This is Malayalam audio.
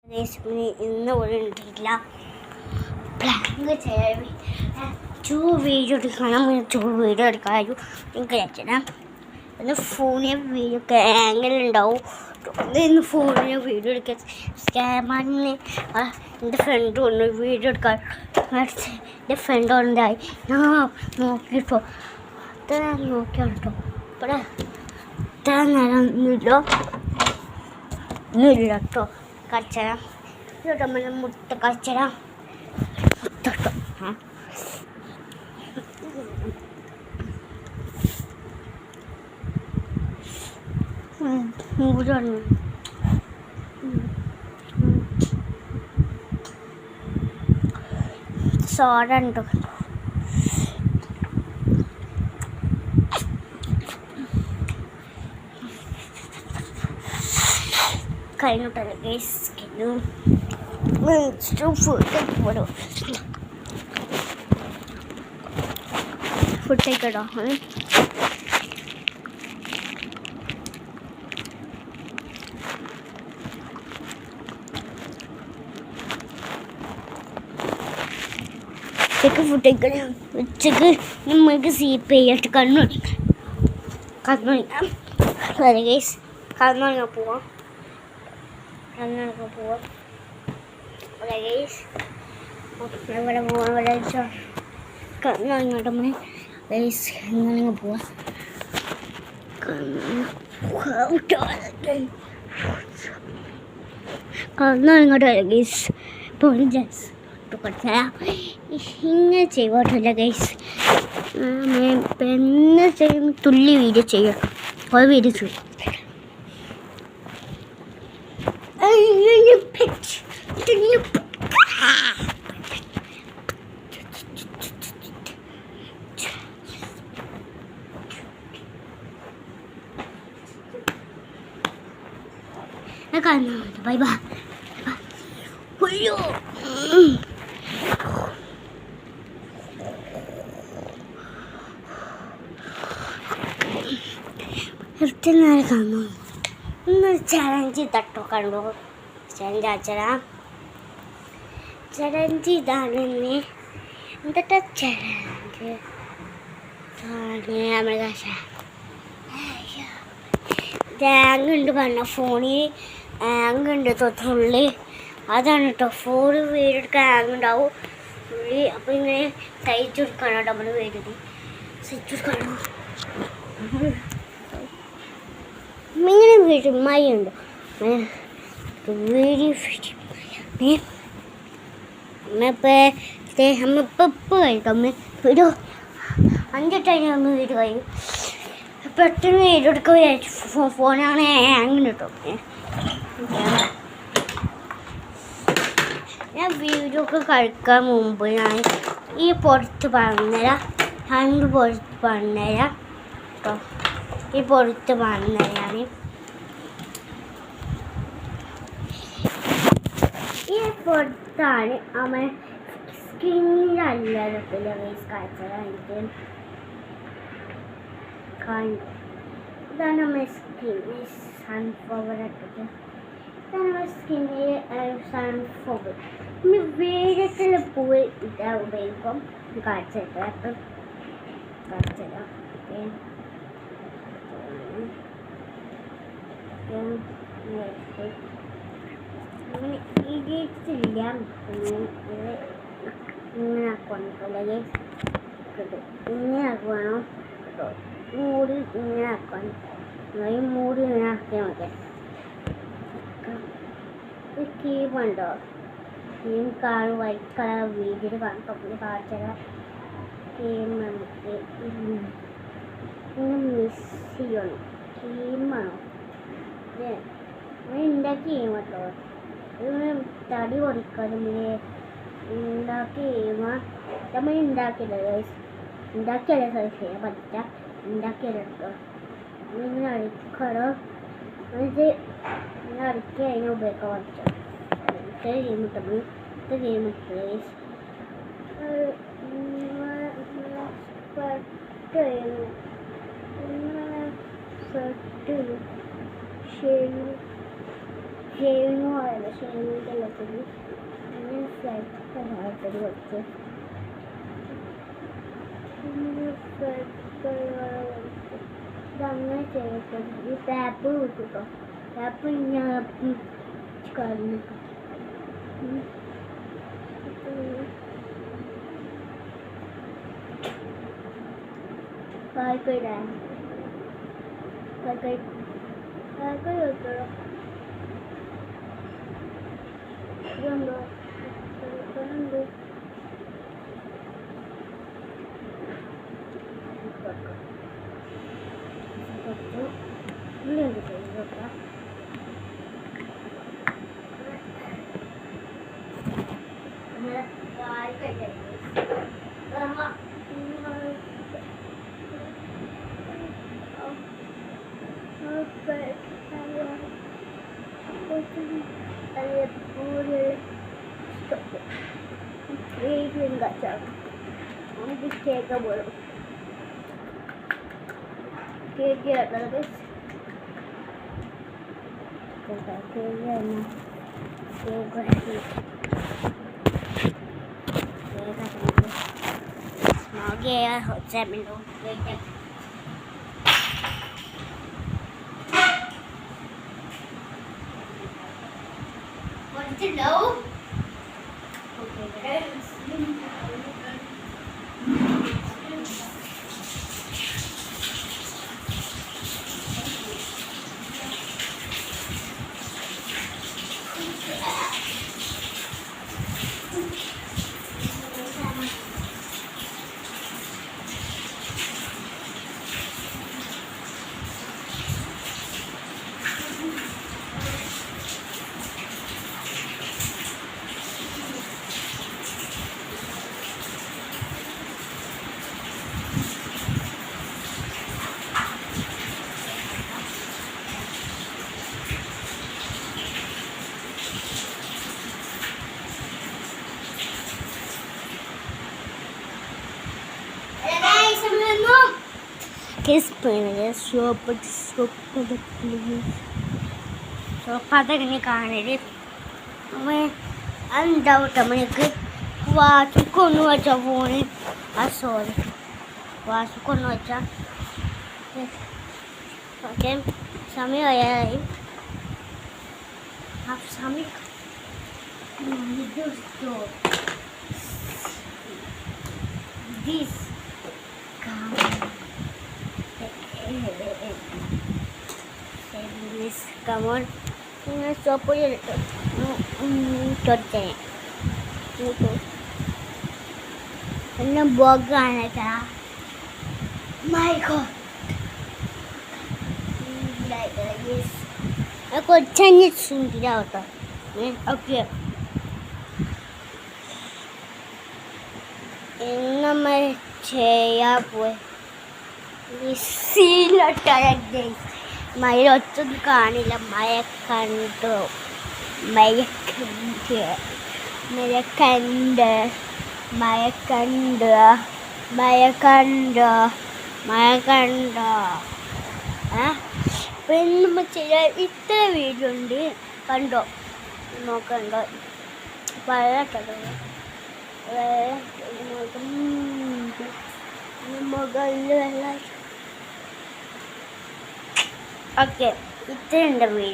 ഇന്ന് ഇവിടെ ഉണ്ടില്ല പ്ലാൻ ചെയ്യാൻ വീഡിയോ എടുക്കണം വീഡിയോ എടുക്കാനും എനിക്ക് അയച്ചരാം ഇന്ന് ഫോണിൽ വീഡിയോ ആംഗിളുണ്ടാവും ഇന്ന് ഫോണിൽ വീഡിയോ എടുക്കാൻ ക്യാമറിന് എൻ്റെ ഫ്രണ്ട് കൊണ്ട് വീഡിയോ എടുക്കാൻ എൻ്റെ ഫ്രണ്ട് ഉണ്ടായി ഞാൻ നോക്കിയിട്ടോ ഇത്ര നോക്കിയാണ് കേട്ടോ ഇവിടെ ഇത്ര നേരം ഒന്നുമില്ല കേട്ടോ കച്ചരാം നമ്മൾ മുട്ട കച്ചരാം മുട്ടോ മൂടാണ് സോഡ ഉണ്ടോ കഴിഞ്ഞിട്ടല്ല ഗൈസ് ഫുഡ് കഴിക്കട്ടോ ഉച്ചക്ക് ഫുഡ് കഴിക്കണം ഉച്ചക്ക് നമ്മൾക്ക് സീപ്പ് ചെയ്തിട്ട് കണ്ണൊഴിക്കാം അതെ ഗൈസ് കണ്ണൊഴിക്കാൻ പോവാം അതെ ഗൈസ് ഇവിടെ പോവാം ഇവിടെ കണ്ണൊഴിങ്ങോട്ട് നമ്മൾ ഗൈസ് കണ്ണൊഴിങ്ങ പോവാം കണ്ണൊഴിങ്ങോട്ട് വരാം ഗൈസ് ഇപ്പോൾ ജസ് ഇങ്ങനെ ചെയ്യോട്ടില്ല ഗൈസ് പെണ്ണ് ചെയ്യും തുള്ളി വീഡിയോ ചെയ്യും ഒരു വീഡിയോ ചെയ്യും ബൈ ബൈ അയ്യോ നേരെ കാണു ഒന്ന് ചലഞ്ച് തട്ടോ കണ്ടു ചലഞ്ച് അച്ഛരാം ചലഞ്ച് ഇതാണ് എന്നിട്ട് ചലഞ്ച് നമ്മുടെ കാശ ഹാങ്ങുണ്ട് പറഞ്ഞ ഫോണിൽ ഹാങ്ങുണ്ട് തൊട്ടുള്ളി അതാണ് കേട്ടോ ഫോൺ വീടെടുക്കാൻ ഹാങ്ങുണ്ടാവും ഉള്ളി അപ്പോൾ ഇങ്ങനെ തയ്ച്ചു കൊടുക്കണം കേട്ടോ നമ്മൾ വീടിന് തയ്ച്ചു കൊടുക്കണം ഇങ്ങനെ വീട്ടിൽ മഴയുണ്ട് നമ്മളിപ്പോൾ കഴിക്കാം ഒരു 5 ടൈം നമ്മൾ വീട് കഴിയും പെട്ടെന്ന് വീഡിയോ എടുക്കുക വിചാരിച്ചു ഫോണാണ് ഹാങ് കേട്ടോ ഞാൻ വീഡിയോ ഒക്കെ കഴിക്കാൻ മുമ്പ് ഞാൻ ഈ പുറത്ത് പറഞ്ഞുതരാം ഹാങ് പുറത്ത് പറഞ്ഞുതരാം കേട്ടോ ഈ പുറത്ത് പറഞ്ഞുതരാം ഈ പുറത്താണ് അവൻ സ്കിന്നിലല്ലതൊക്കെ കാഴ്ച ഇതാണ് നമ്മുടെ സ്കിൻ സൺഫ്ലവർ ഇട്ടിട്ട് ഇതാണ് നമ്മുടെ സ്കിന്നിൽ സൺഫ്ലവർ നമ്മൾ വേഗത്തിൽ പോയി ഇതാ ഉപയോഗിക്കും കാഴ്ച അങ്ങനെ ഇതില്ല ഇങ്ങനെ ആക്കുവാണ് ഇങ്ങനെ ആക്കുവാണോ കേട്ടോ മൂടി ഇങ്ങനെ ആക്കുവാണ് ഈ മൂടി ഇങ്ങനെ ആക്കിയാൽ മതി കീമുണ്ടോ കീം കാണും വൈറ്റ് കളർ വീഡിയോയിൽ കാണും കാഴ്ച കീം നമുക്ക് ഇങ്ങനെ മിസ് ചെയ്യണം കീമാണോ ഉണ്ടാക്കി ചെയ്യുമ്പോൾ കേട്ടോ ഇങ്ങനെ തടി കൊടുക്കാതെ ഉണ്ടാക്കി ചെയ്യുമ്പോൾ നമ്മൾ ഉണ്ടാക്കിയല്ല ചെയ്യാൻ പറ്റില്ല ഉണ്ടാക്കിയല്ല കേട്ടോ ഇങ്ങനെ അടിക്കണം എന്നിട്ട് ഇങ്ങനെ അടിക്കി അതിനെ ഉപയോഗിക്കാൻ പറ്റും ഇത്ര ചെയ്യുമ്പോൾ ഇത്ര ചെയ്യുമ്പോൾ ഷേവിങ് പോയല്ലോ ഷേവിങ്ങിൻ്റെ ബാറ്ററി കുറച്ച് ഇതങ്ങനെ ചെയ്യട്ടെ. ഈ ടാപ്പ് കിട്ടോ, ടാപ്പ് ഞാൻ കളഞ്ഞു. കായ്ക്കൈ വെക്കോ ഇതുണ്ടോ ഉണ്ട്. വെക്കാം. Enggak jauh, ini dicek boleh. Kaya talaga. Kaya na. Kaya hotset menu. Want to know? Okay, sopadanya kanere andau temanku വാശിക്കൊന്നു വെച്ചാ ഫോണ് സോറി വാശിക്കൊന്നു വെച്ചാ ഓക്കെ സമയമായി സമയം this come on. Sopo ya cotte. Itu. Ini bogan aja. My God. Like this. Aku change sunti dah tu. Okay. Ini macam apa? Ini sila tarik deh. മയിലൊറ്റൊന്നും കാണില്ല. മയക്കണ്ട് പിന്നെ ചെയ്യാൻ ഇത്ര വീഡിയോ ഉണ്ട്, കണ്ടോ നോക്കണ്ടോ പറയട്ടോ മുകളിൽ വെള്ളം. ഓക്കെ, ഇത്രയുണ്ട് വീഡിയോ.